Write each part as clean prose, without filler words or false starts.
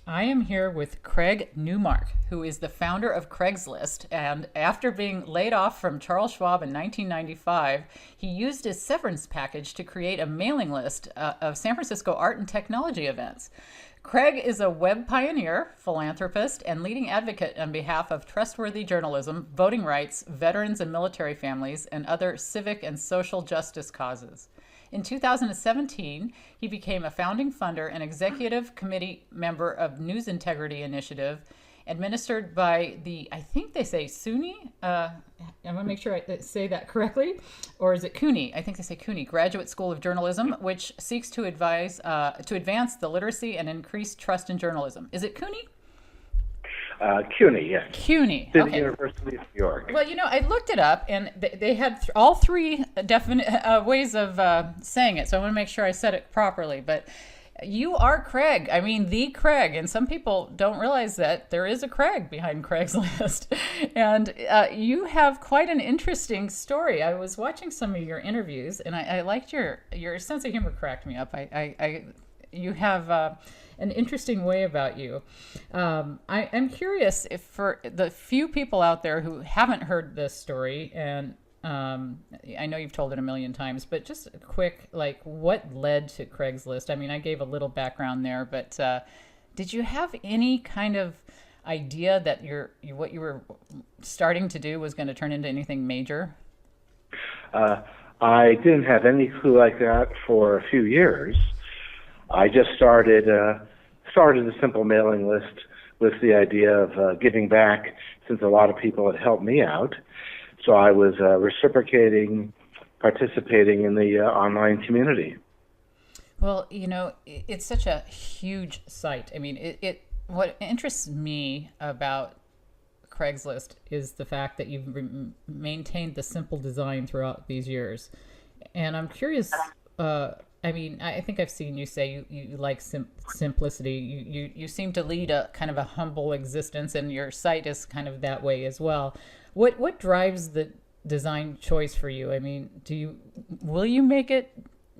I am here with Craig Newmark, who is the founder of Craigslist. And after being laid off from Charles Schwab in 1995, he used his severance package to create a mailing list of San Francisco art and technology events. Craig is a web pioneer, philanthropist, and leading advocate on behalf of trustworthy journalism, voting rights, veterans and military families, and other civic and social justice causes. In 2017, he became a founding funder and executive committee member of News Integrity Initiative, administered by the, I think they say SUNY. I want to make sure I say that correctly. Or is it CUNY? I think they say CUNY, Graduate School of Journalism, which seeks to advance the literacy and increase trust in journalism. Is it CUNY? CUNY, yes. CUNY, The okay. University of New York. Well, I looked it up, and they had all three definite ways of saying it, so I want to make sure I said it properly. But you are Craig. I mean, the Craig, and some people don't realize that there is a Craig behind Craigslist. And you have quite an interesting story. I was watching some of your interviews, and I liked your sense of humor cracked me up. You have an interesting way about you. I'm curious if for the few people out there who haven't heard this story, and I know you've told it a million times, but just a quick, what led to Craigslist? I mean, I gave a little background there, but did you have any kind of idea that what you were starting to do was going to turn into anything major? I didn't have any clue like that for a few years. I just started a simple mailing list with the idea of giving back, since a lot of people had helped me out. So I was reciprocating, participating in the online community. Well, it's such a huge site. I mean, what interests me about Craigslist is the fact that you've maintained the simple design throughout these years. And I'm curious, I mean, I think I've seen you say you like simplicity. You seem to lead a kind of a humble existence, and your site is kind of that way as well. What drives the design choice for you? I mean, will you make it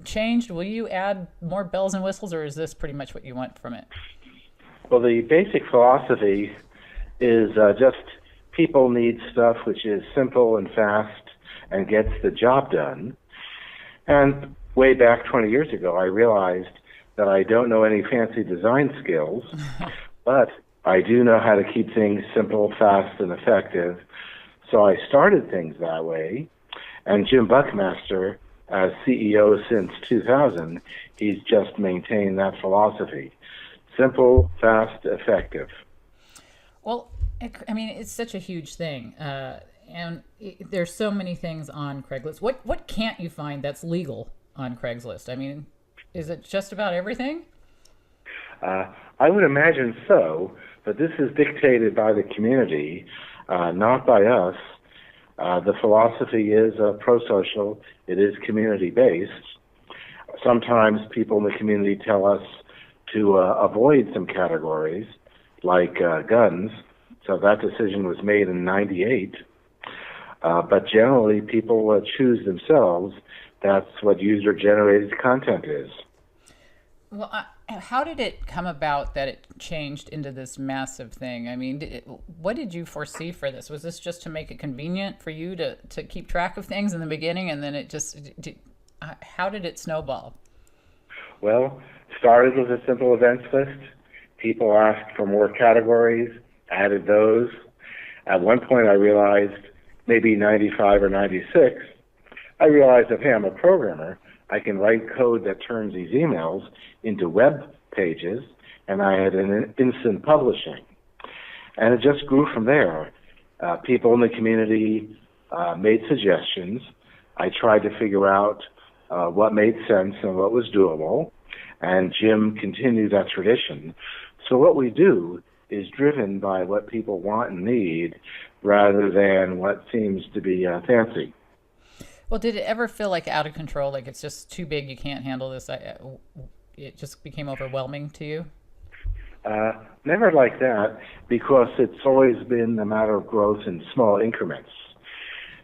changed? Will you add more bells and whistles, or is this pretty much what you want from it? Well, the basic philosophy is just people need stuff which is simple and fast and gets the job done. And way back 20 years ago, I realized that I don't know any fancy design skills, but I do know how to keep things simple, fast, and effective. So I started things that way. And Jim Buckmaster, as CEO since 2000, he's just maintained that philosophy. Simple, fast, effective. Well, I mean, it's such a huge thing. And there's so many things on Craigslist. What can't you find that's legal on Craigslist? I mean, is it just about everything? I would imagine so, but this is dictated by the community, not by us. The philosophy is pro-social. It is community-based. Sometimes people in the community tell us to avoid some categories, like guns. So that decision was made in '98. But generally, people choose themselves. That's what user-generated content is. Well, how did it come about that it changed into this massive thing? I mean, what did you foresee for this? Was this just to make it convenient for you to keep track of things in the beginning, and then it just, how did it snowball? Well, started with a simple events list. People asked for more categories, added those. At one point I realized, maybe 95 or 96, I realized that, hey, I'm a programmer. I can write code that turns these emails into web pages, and I had an instant publishing. And it just grew from there. People in the community made suggestions. I tried to figure out what made sense and what was doable, and Jim continued that tradition. So what we do is driven by what people want and need rather than what seems to be fancy. Well, did it ever feel like out of control, like it's just too big, you can't handle this? It just became overwhelming to you? Never like that, because it's always been a matter of growth in small increments.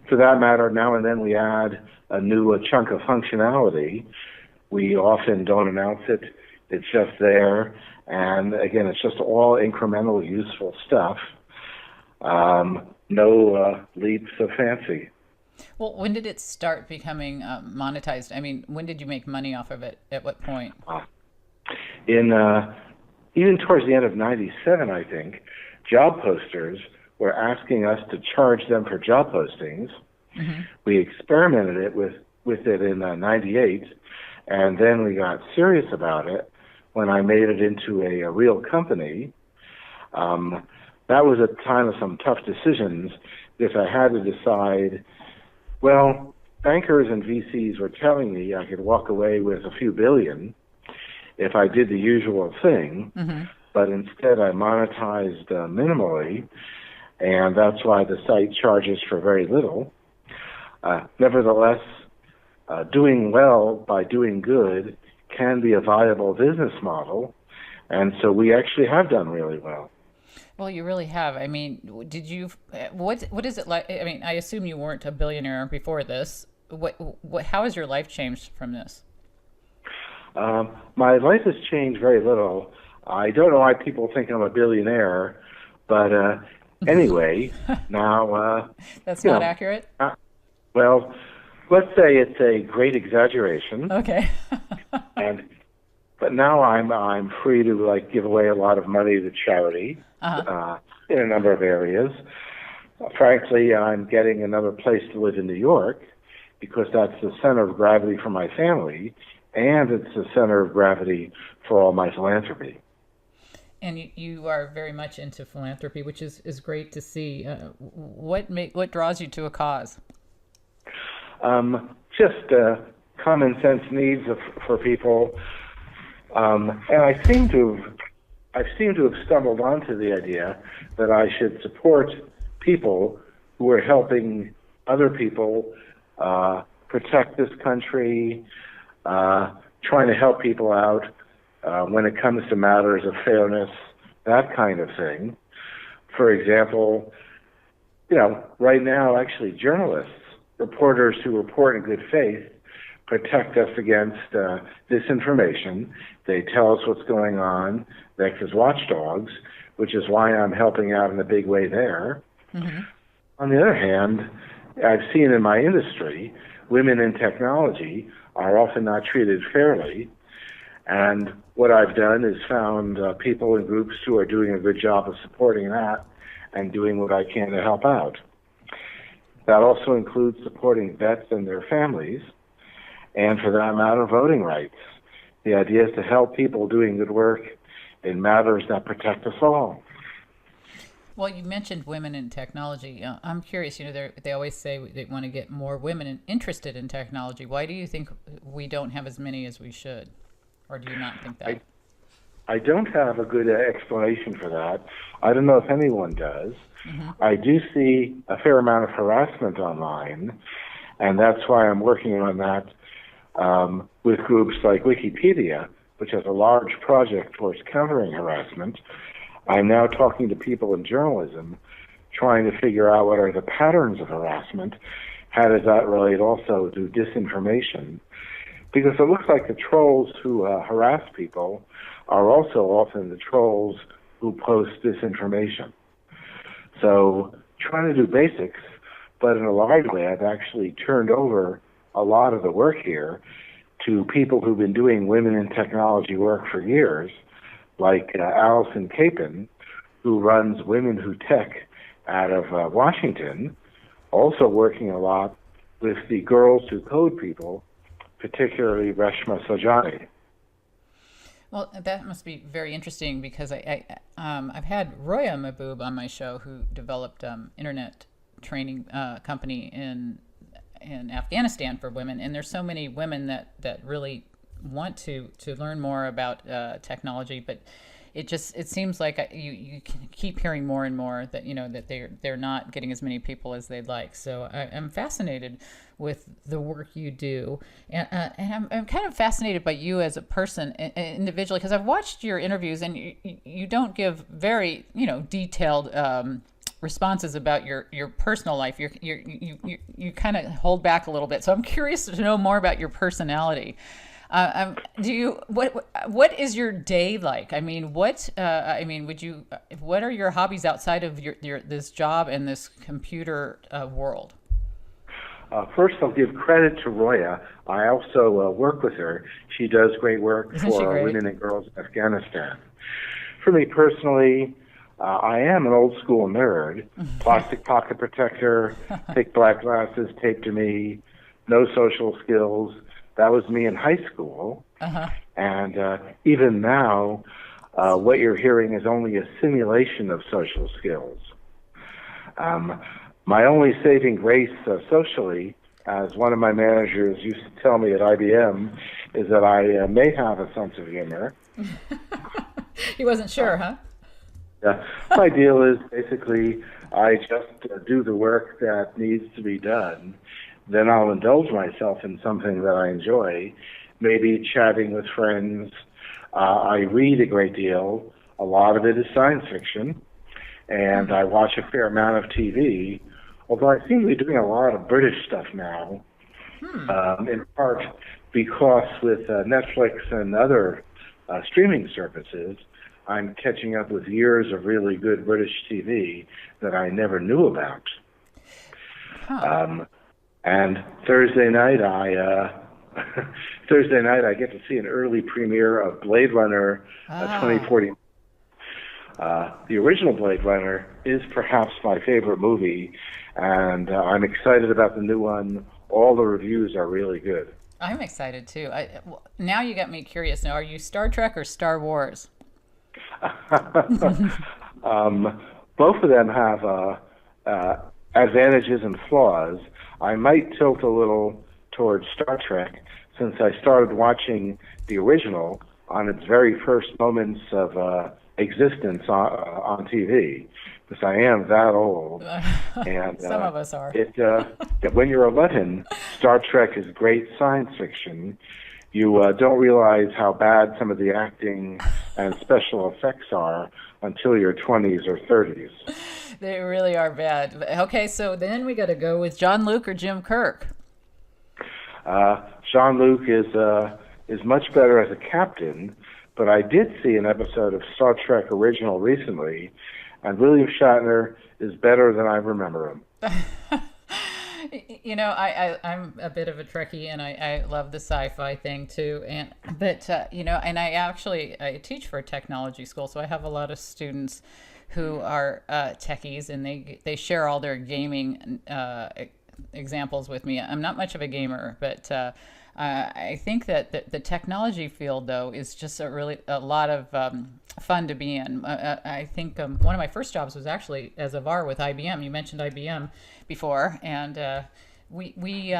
For that matter, now and then we add a new chunk of functionality. We often don't announce it. It's just there, And again, it's just all incremental, useful stuff. No leaps of fancy. Well, when did it start becoming monetized? I mean, when did you make money off of it? At what point? In even towards the end of '97, I think, job posters were asking us to charge them for job postings. Mm-hmm. We experimented with it in '98, and then we got serious about it when I made it into a real company. That was a time of some tough decisions because I had to decide, well, bankers and VCs were telling me I could walk away with a few billion if I did the usual thing, mm-hmm. but instead I monetized minimally, and that's why the site charges for very little. Nevertheless, doing well by doing good can be a viable business model, and so we actually have done really well. Well, you really have. I mean, what is it like? I mean, I assume you weren't a billionaire before this. How has your life changed from this? My life has changed very little. I don't know why people think I'm a billionaire, but anyway, now... That's not accurate? Well, let's say it's a great exaggeration. Okay. But now I'm free to give away a lot of money to charity in a number of areas. Frankly, I'm getting another place to live in New York because that's the center of gravity for my family, and it's the center of gravity for all my philanthropy. And you are very much into philanthropy, which is great to see. What draws you to a cause? Just common sense needs for people. And I seem to have stumbled onto the idea that I should support people who are helping other people protect this country, trying to help people out when it comes to matters of fairness, that kind of thing. For example, right now, actually, journalists, reporters who report in good faith, protect us against disinformation. They tell us what's going on. They act as watchdogs, which is why I'm helping out in a big way there. Mm-hmm. On the other hand, I've seen in my industry, women in technology are often not treated fairly. And what I've done is found people and groups who are doing a good job of supporting that and doing what I can to help out. That also includes supporting vets and their families, and for that matter, voting rights. The idea is to help people doing good work in matters that protect us all. Well, you mentioned women in technology. I'm curious, they always say they want to get more women interested in technology. Why do you think we don't have as many as we should? Or do you not think that? I don't have a good explanation for that. I don't know if anyone does. Mm-hmm. I do see a fair amount of harassment online, and that's why I'm working on that with groups like Wikipedia, which has a large project towards countering harassment. I'm now talking to people in journalism, trying to figure out what are the patterns of harassment. How does that relate also to disinformation? Because it looks like the trolls who harass people are also often the trolls who post disinformation. So trying to do basics, but in a large way, I've actually turned over a lot of the work here to people who've been doing women in technology work for years, like Allison Capon, who runs Women Who Tech out of Washington, also working a lot with the Girls Who Code people, particularly Reshma Saujani. Well, that must be very interesting because I've had Roya Mahboob on my show, who developed internet training company in Afghanistan for women, and there's so many women that really want to learn more about technology, but it seems like you keep hearing more and more that that they're not getting as many people as they'd like. So I'm fascinated with the work you do, and I'm kind of fascinated by you as a person individually, because I've watched your interviews and you don't give very detailed responses about your personal life. You kind of hold back a little bit. So I'm curious to know more about your personality. What is your day like? I mean, what are your hobbies outside of your this job and this computer world? First, I'll give credit to Roya. I also work with her. She does great work Isn't she for great? women and girls in Afghanistan. For me personally, I am an old school nerd. Plastic pocket protector, thick black glasses taped to me, no social skills. That was me in high school. Uh-huh. And even now, what you're hearing is only a simulation of social skills. My only saving grace socially, as one of my managers used to tell me at IBM, is that I may have a sense of humor. He wasn't sure, huh? Yeah. My deal is basically I just do the work that needs to be done. Then I'll indulge myself in something that I enjoy, maybe chatting with friends. I read a great deal. A lot of it is science fiction. And I watch a fair amount of TV, although I seem to be doing a lot of British stuff now, in part because with Netflix and other streaming services, I'm catching up with years of really good British TV that I never knew about. Huh. And Thursday night, I get to see an early premiere of Blade Runner 2040. The original Blade Runner is perhaps my favorite movie, and I'm excited about the new one. All the reviews are really good. I'm excited too. Now you got me curious. Now, are you Star Trek or Star Wars? Both of them have advantages and flaws. I might tilt a little towards Star Trek since I started watching the original on its very first moments of existence on TV, because I am that old. And Some of us are. When you're 11, Star Trek is great science fiction. You don't realize how bad some of the acting and special effects are until your 20s or 30s. They really are bad. Okay, so then we got to go with Jean-Luc or Jim Kirk. Jean-Luc is much better as a captain, but I did see an episode of Star Trek Original recently, and William Shatner is better than I remember him. You know, I'm a bit of a Trekkie, and I love the sci-fi thing too. But I teach for a technology school, so I have a lot of students who are techies, and they share all their gaming examples with me. I'm not much of a gamer, but I think that the technology field, though, is just a lot of fun to be in. I think one of my first jobs was actually as a VAR with IBM. You mentioned IBM before, and we've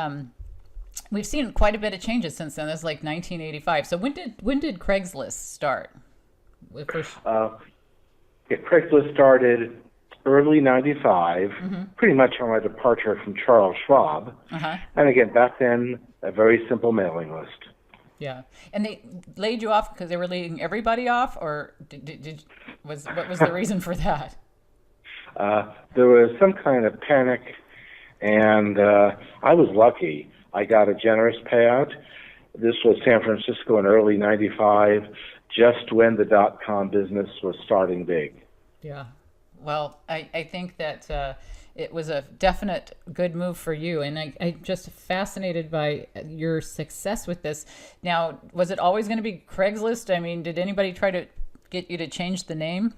seen quite a bit of changes since then. This is like 1985. So when did Craigslist start? Craigslist started early 95, pretty much on my departure from Charles Schwab. And again, back then, a very simple mailing list. Yeah. And they laid you off because they were laying everybody off, or what was the reason for that? There was some kind of panic, and I was lucky. I got a generous payout. This was San Francisco in early 95, just when the dot-com business was starting big. Yeah. Well, I think that it was a definite good move for you, and I'm just fascinated by your success with this. Now, was it always going to be Craigslist? I mean, did anybody try to get you to change the name?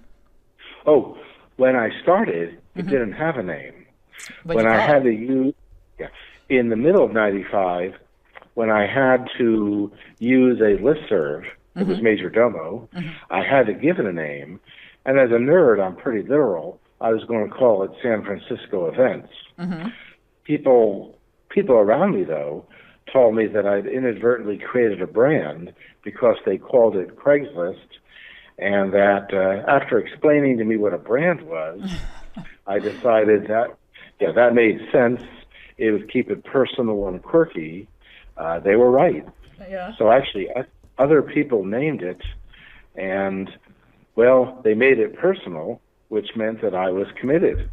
Oh, when I started, it didn't have a name. When I had to use, in the middle of 95, when I had to use a listserv, it was Major Domo, I had to give it a name. And as a nerd, I'm pretty literal. I was going to call it San Francisco Events. People around me, though, told me that I'd inadvertently created a brand because they called it Craigslist, and that after explaining to me what a brand was, I decided that made sense. It would keep it personal and quirky. They were right. Yeah. So actually, other people named it, and well, they made it personal, which meant that I was committed.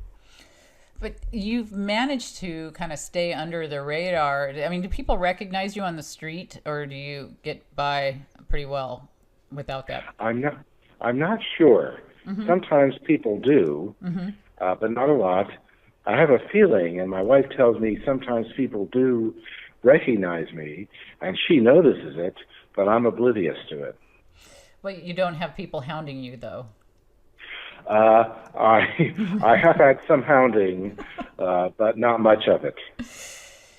But you've managed to kind of stay under the radar. I mean, do people recognize you on the street, or do you get by pretty well without that? I'm not sure. Sometimes people do, but not a lot. I have a feeling, and my wife tells me sometimes people do recognize me, and she notices it, but I'm oblivious to it. Well, you don't have people hounding you, though. I have had some hounding, but not much of it.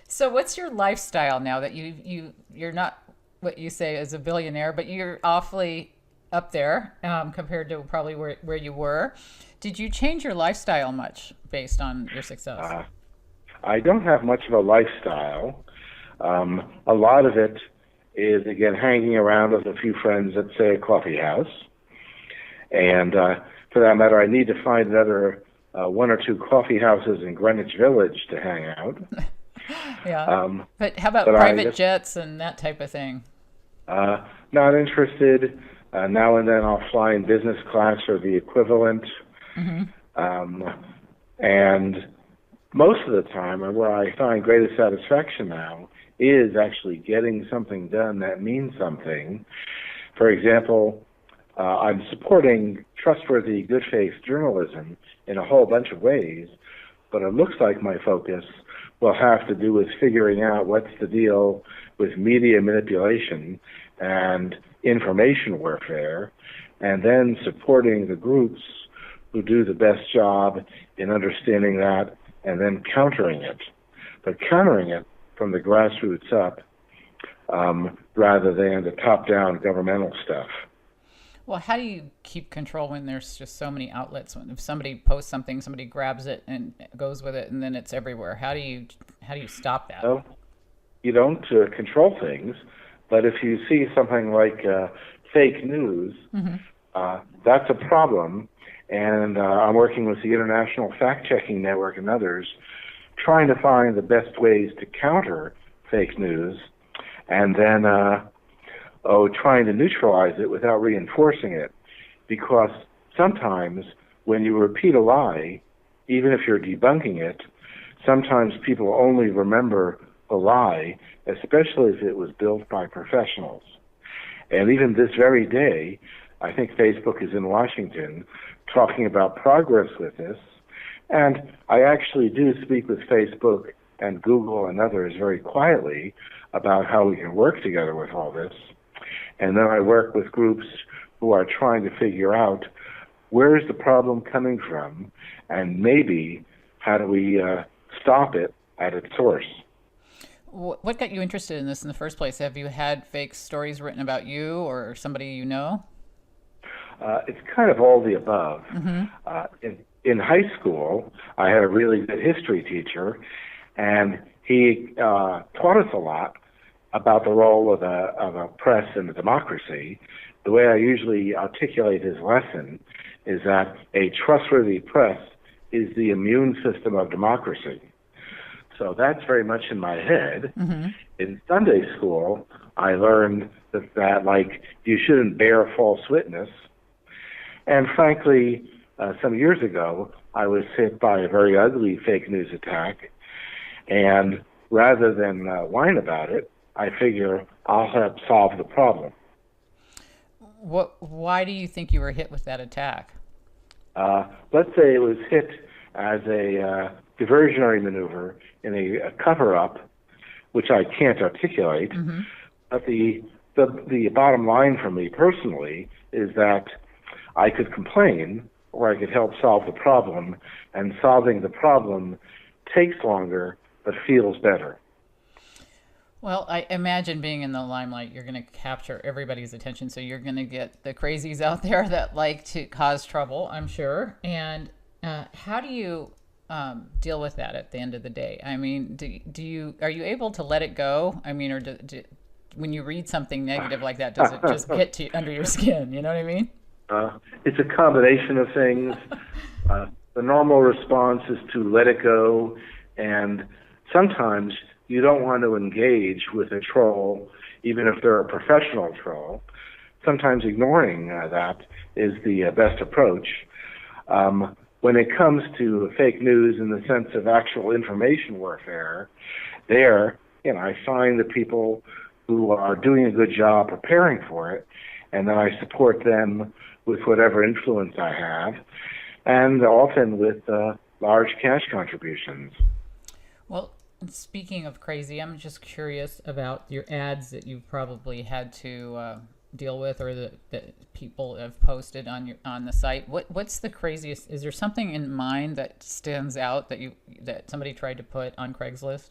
So what's your lifestyle now that you're not what you say is a billionaire, but you're awfully up there compared to probably where you were. Did you change your lifestyle much based on your success? I don't have much of a lifestyle. A lot of it is, again, hanging around with a few friends at, say, a coffee house. And for that matter, I need to find another one or two coffee houses in Greenwich Village to hang out. Yeah. But how about private jets and that type of thing? Not interested. Now and then I'll fly in business class or the equivalent. And most of the time, where I find greatest satisfaction now is actually getting something done that means something. For example, I'm supporting trustworthy, good faith journalism in a whole bunch of ways, but it looks like my focus will have to do with figuring out what's the deal with media manipulation and information warfare, and then supporting the groups who do the best job in understanding that and then countering it. But countering it from the grassroots up rather than the top-down governmental stuff. Well, how do you keep control when there's just so many outlets? If somebody posts something, somebody grabs it and goes with it, and then it's everywhere. How do you stop that? Well, you don't control things, but if you see something like fake news, that's a problem. And I'm working with the International Fact-Checking Network and others, trying to find the best ways to counter fake news, and then trying to neutralize it without reinforcing it. Because sometimes when you repeat a lie, even if you're debunking it, sometimes people only remember the lie, especially if it was built by professionals. And even this very day, I think Facebook is in Washington talking about progress with this. And I actually do speak with Facebook and Google and others very quietly about how we can work together with all this. And then I work with groups who are trying to figure out where is the problem coming from, and maybe how do we stop it at its source. What got you interested in this in the first place? Have you had fake stories written about you or somebody you know? It's kind of all the above. In high school, I had a really good history teacher, and he taught us a lot about the role of a press in a democracy. The way I usually articulate his lesson is that a trustworthy press is the immune system of democracy. So that's very much in my head. In Sunday school, I learned that like, you shouldn't bear false witness. And frankly, some years ago, I was hit by a very ugly fake news attack. And rather than whine about it, I figure I'll help solve the problem. Why do you think you were hit with that attack? Let's say it was hit as a diversionary maneuver in a cover-up, which I can't articulate. But the bottom line for me personally is that I could complain or I could help solve the problem, and solving the problem takes longer but feels better. Well, I imagine being in the limelight, you're going to capture everybody's attention. So you're going to get the crazies out there that like to cause trouble, I'm sure. And how do you deal with that at the end of the day? I mean, are you able to let it go? I mean, or when you read something negative like that, does it just get under your skin? You know what I mean? It's a combination of things. The normal response is to let it go, and sometimes you don't want to engage with a troll, even if they're a professional troll. Sometimes ignoring that is the best approach. when it comes to fake news in the sense of actual information warfare, there, I find the people who are doing a good job preparing for it, and then I support them with whatever influence I have, and often with large cash contributions. Well, speaking of crazy, I'm just curious about your ads that you've probably had to deal with, or that people have posted on the site. What's the craziest? Is there something in mind that stands out that somebody tried to put on Craigslist?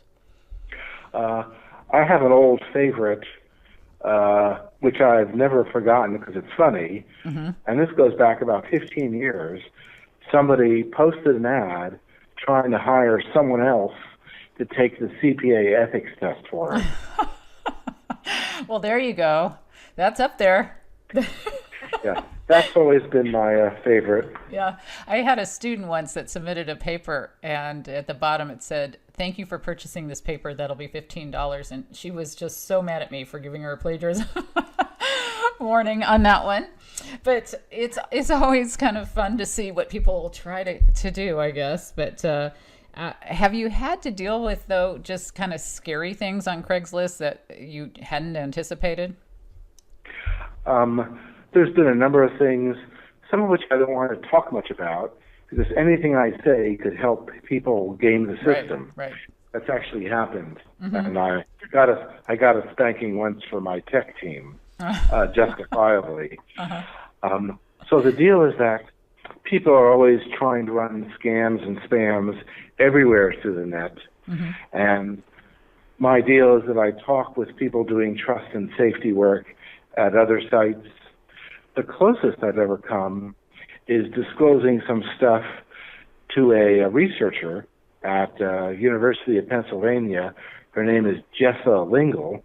I have an old favorite, which I've never forgotten because it's funny, and this goes back about 15 years. Somebody posted an ad trying to hire someone else to take the CPA ethics test for her. Well, there you go. That's up there. Yeah, that's always been my favorite. Yeah, I had a student once that submitted a paper, and at the bottom it said, "Thank you for purchasing this paper. That'll be $15." And she was just so mad at me for giving her a plagiarism warning on that one. But it's always kind of fun to see what people will try to do, I guess. But have you had to deal with, though, just kind of scary things on Craigslist that you hadn't anticipated? There's been a number of things, some of which I don't want to talk much about, because anything I say could help people game the system. Right. That's actually happened, and I got a spanking once for my tech team, justifiably. So the deal is that people are always trying to run scams and spams everywhere through the net, and my deal is that I talk with people doing trust and safety work at other sites. The closest I've ever come is disclosing some stuff to a researcher at University of Pennsylvania. Her name is Jessa Lingle,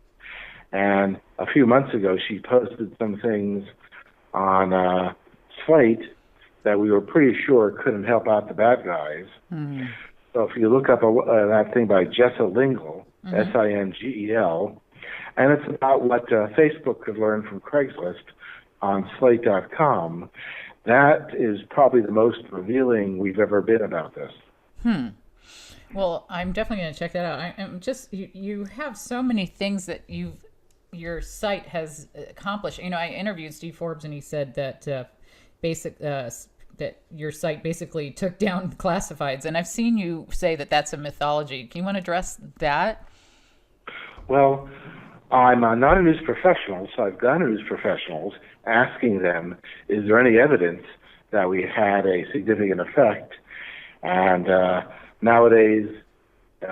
and a few months ago she posted some things on Slate that we were pretty sure couldn't help out the bad guys. So if you look up that thing by Jessa Lingle, Singel, and it's about what Facebook could learn from Craigslist on Slate.com. That is probably the most revealing we've ever been about this. Well, I'm definitely going to check that out. I'm just you have so many things that your site has accomplished. I interviewed Steve Forbes, and he said that that your site basically took down classifieds, and I've seen you say that that's a mythology. Can you want to address that? Well, I'm not a news professional, so I've gone to news professionals asking them, is there any evidence that we had a significant effect? And nowadays,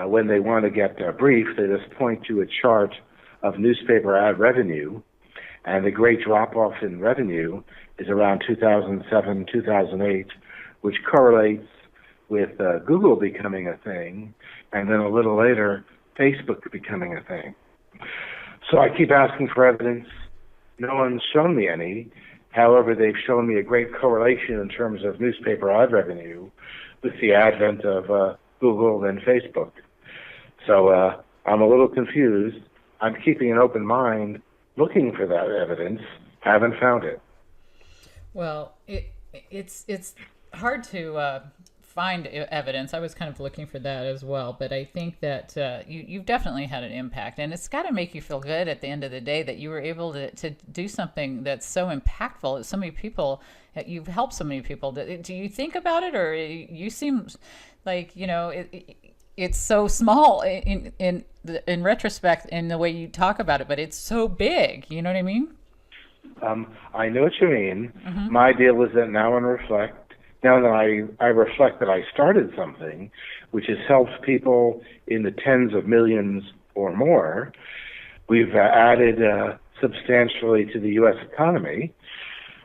when they want to get a brief, they just point to a chart of newspaper ad revenue, and the great drop-off in revenue is around 2007, 2008, which correlates with Google becoming a thing, and then a little later, Facebook becoming a thing. So I keep asking for evidence. No one's shown me any. However, they've shown me a great correlation in terms of newspaper ad revenue with the advent of Google and Facebook. So I'm a little confused. I'm keeping an open mind, looking for that evidence. Haven't found it. Well, it's hard to find evidence. I was kind of looking for that as well, but I think that you've definitely had an impact, and it's got to make you feel good at the end of the day that you were able to do something that's so impactful. So many people, you've helped so many people. Do you think about it, or you seem like it's so small in retrospect in the way you talk about it, but it's so big. You know what I mean? I know what you mean. My deal is that now that I reflect that I started something which has helped people in the tens of millions or more, we've added substantially to the U.S. economy,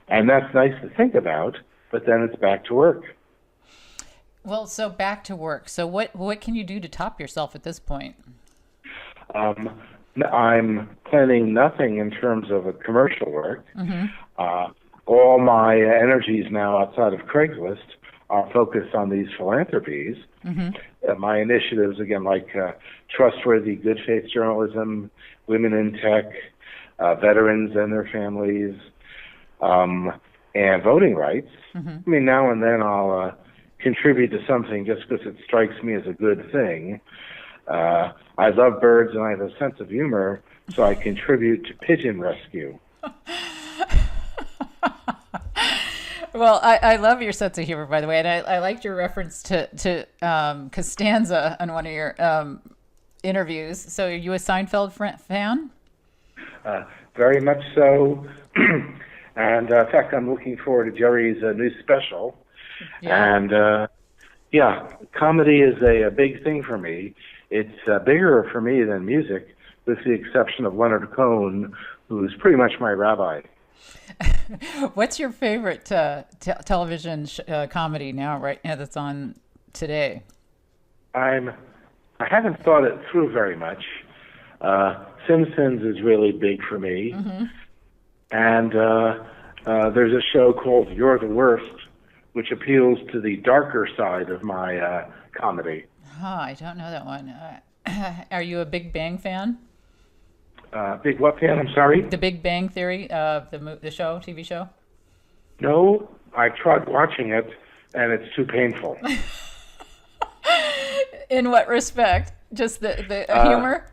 and that's nice to think about, but then it's back to work. Well, so back to work. So what can you do to top yourself at this point? I'm planning nothing in terms of a commercial work. All my energies now outside of Craigslist are focused on these philanthropies. My initiatives, again, like trustworthy, good faith journalism, women in tech, veterans and their families, and voting rights. I mean, now and then I'll contribute to something just because it strikes me as a good thing. I love birds and I have a sense of humor, so I contribute to pigeon rescue. Well, I love your sense of humor, by the way, and I liked your reference to Costanza on one of your interviews. So, are you a Seinfeld fan? Very much so. And in fact, I'm looking forward to Jerry's new special. Yeah. And comedy is a big thing for me. It's bigger for me than music, with the exception of Leonard Cohen, who's pretty much my rabbi. What's your favorite television comedy now, right now, that's on today? I haven't thought it through very much. Simpsons is really big for me. Mm-hmm. And there's a show called You're the Worst, which appeals to the darker side of my comedy. Oh, I don't know that one. Are you a Big Bang fan? Big what fan? I'm sorry? The Big Bang Theory, the show, TV show? No, I tried watching it, and it's too painful. In what respect? Just the humor?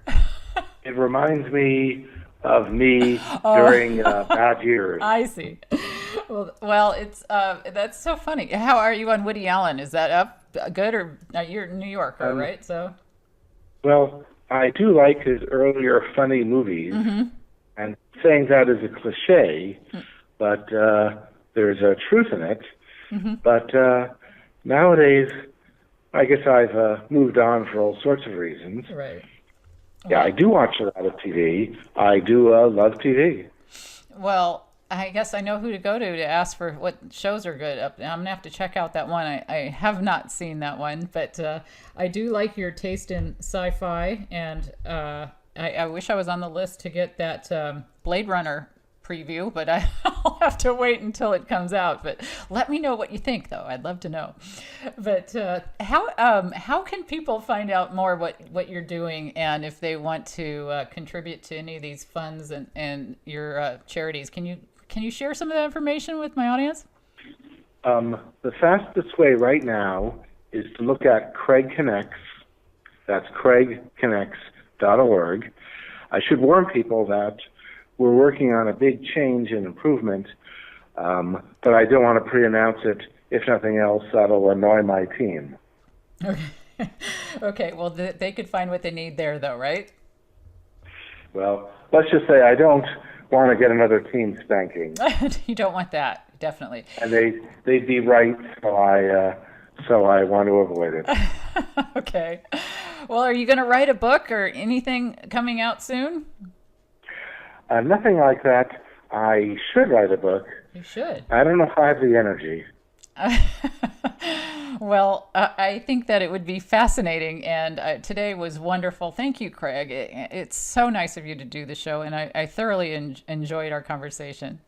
It reminds me of me during bad years. I see. Well, it's that's so funny. How are you on Woody Allen? Is that up good, or you're New Yorker, right? So. Well, I do like his earlier funny movies, and saying that is a cliche, but there's a truth in it. But nowadays, I guess I've moved on for all sorts of reasons. Right. Yeah, I do watch a lot of TV. I do love TV. Well, I guess I know who to go to ask for what shows are good. I'm going to have to check out that one. I have not seen that one, but I do like your taste in sci-fi, and I wish I was on the list to get that Blade Runner preview, but I'll have to wait until it comes out. But let me know what you think, though. I'd love to know. But how can people find out more what you're doing, and if they want to contribute to any of these funds and your charities? Can you share some of that information with my audience? The fastest way right now is to look at Craig Connects. That's craigconnects.org. I should warn people that we're working on a big change and improvement, but I don't want to pre-announce it. If nothing else, that'll annoy my team. Okay. Okay. Well, they could find what they need there, though, right? Well, let's just say I don't want to get another team spanking. You don't want that, definitely. And they'd be right, so I want to avoid it. Okay. Well, are you going to write a book or anything coming out soon? Nothing like that. I should write a book. You should. I don't know if I have the energy. Well, I think that it would be fascinating, and today was wonderful. Thank you, Craig. It's so nice of you to do the show, and I thoroughly enjoyed our conversation.